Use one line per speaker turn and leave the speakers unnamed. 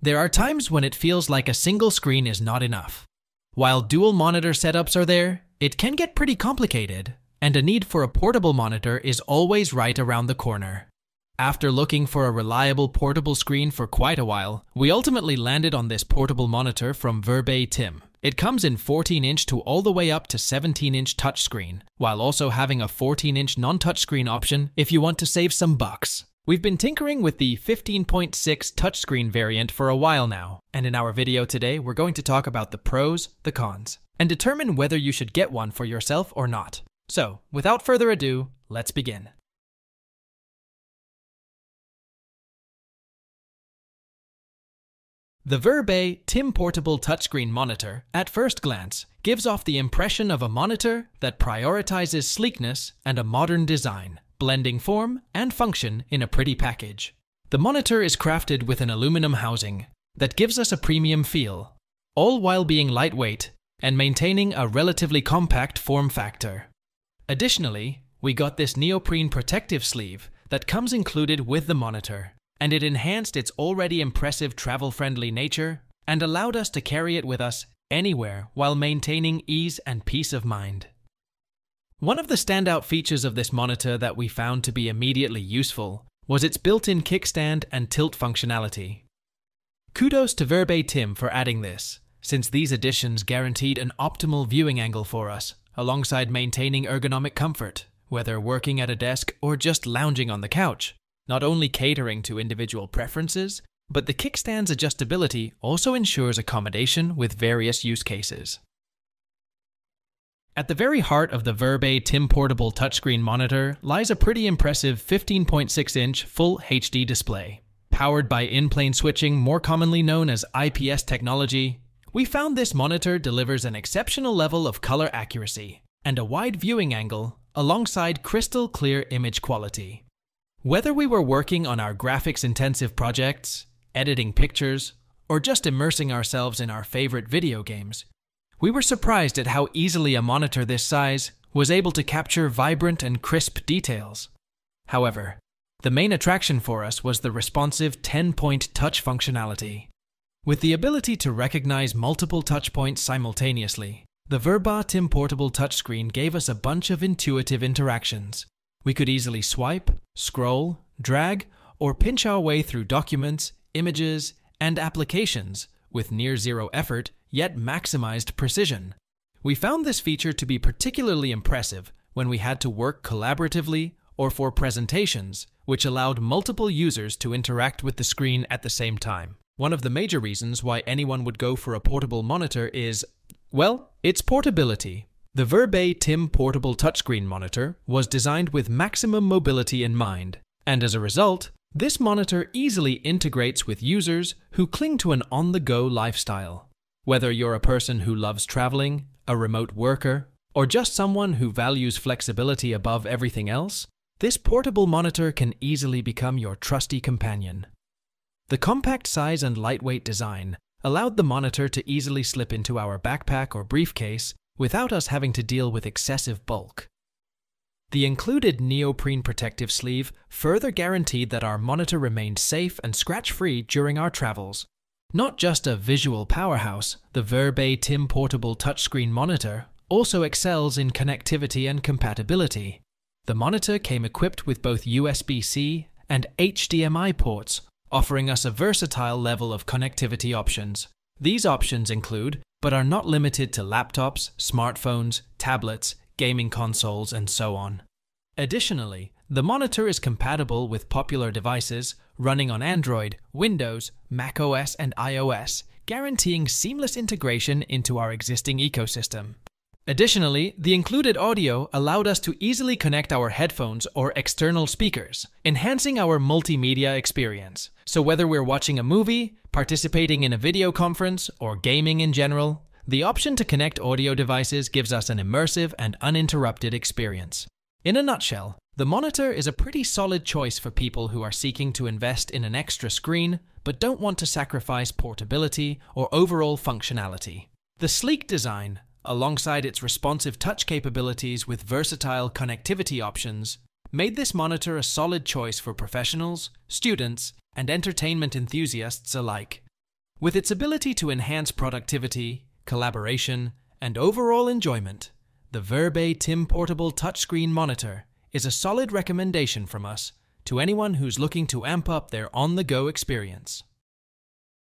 There are times when it feels like a single screen is not enough. While dual monitor setups are there, it can get pretty complicated, and a need for a portable monitor is always right around the corner. After looking for a reliable portable screen for quite a while, we ultimately landed on this portable monitor from Verbatim. It comes in 14-inch to all the way up to 17-inch touchscreen, while also having a 14-inch non-touchscreen option if you want to save some bucks. We've been tinkering with the 15.6 touchscreen variant for a while now, and in our video today we're going to talk about the pros, the cons, and determine whether you should get one for yourself or not. So, without further ado, let's begin. The Verbatim portable touchscreen monitor, at first glance, gives off the impression of a monitor that prioritizes sleekness and a modern design, blending form and function in a pretty package. The monitor is crafted with an aluminum housing that gives us a premium feel, all while being lightweight and maintaining a relatively compact form factor. Additionally, we got this neoprene protective sleeve that comes included with the monitor, and it enhanced its already impressive travel-friendly nature and allowed us to carry it with us anywhere while maintaining ease and peace of mind. One of the standout features of this monitor that we found to be immediately useful was its built-in kickstand and tilt functionality. Kudos to Verbatim for adding this, since these additions guaranteed an optimal viewing angle for us, alongside maintaining ergonomic comfort, whether working at a desk or just lounging on the couch. Not only catering to individual preferences, but the kickstand's adjustability also ensures accommodation with various use cases. At the very heart of the Verbatim portable touchscreen monitor lies a pretty impressive 15.6-inch full HD display. Powered by in-plane switching, more commonly known as IPS technology, we found this monitor delivers an exceptional level of color accuracy and a wide viewing angle alongside crystal clear image quality. Whether we were working on our graphics-intensive projects, editing pictures, or just immersing ourselves in our favorite video games, we were surprised at how easily a monitor this size was able to capture vibrant and crisp details. However, the main attraction for us was the responsive 10-point touch functionality. With the ability to recognize multiple touch points simultaneously, the Verbatim portable touchscreen gave us a bunch of intuitive interactions. We could easily swipe, scroll, drag, or pinch our way through documents, images, and applications with near zero effort, yet maximized precision. We found this feature to be particularly impressive when we had to work collaboratively or for presentations, which allowed multiple users to interact with the screen at the same time. One of the major reasons why anyone would go for a portable monitor is, well, its portability. The Verbatim portable touchscreen monitor was designed with maximum mobility in mind, and as a result, this monitor easily integrates with users who cling to an on-the-go lifestyle. Whether you're a person who loves traveling, a remote worker, or just someone who values flexibility above everything else, this portable monitor can easily become your trusty companion. The compact size and lightweight design allowed the monitor to easily slip into our backpack or briefcase without us having to deal with excessive bulk. The included neoprene protective sleeve further guaranteed that our monitor remained safe and scratch-free during our travels. Not just a visual powerhouse, the Verbatim portable touchscreen monitor also excels in connectivity and compatibility. The monitor came equipped with both USB-C and HDMI ports, offering us a versatile level of connectivity options. These options include, but are not limited to, laptops, smartphones, tablets, gaming consoles, and so on. Additionally, the monitor is compatible with popular devices running on Android, Windows, macOS, and iOS, guaranteeing seamless integration into our existing ecosystem. Additionally, the included audio allowed us to easily connect our headphones or external speakers, enhancing our multimedia experience. So whether we're watching a movie, participating in a video conference, or gaming in general, the option to connect audio devices gives us an immersive and uninterrupted experience. In a nutshell, the monitor is a pretty solid choice for people who are seeking to invest in an extra screen, but don't want to sacrifice portability or overall functionality. The sleek design, alongside its responsive touch capabilities with versatile connectivity options, made this monitor a solid choice for professionals, students, and entertainment enthusiasts alike. With its ability to enhance productivity, collaboration, and overall enjoyment, the Verbatim portable touchscreen monitor is a solid recommendation from us to anyone who's looking to amp up their on-the-go experience.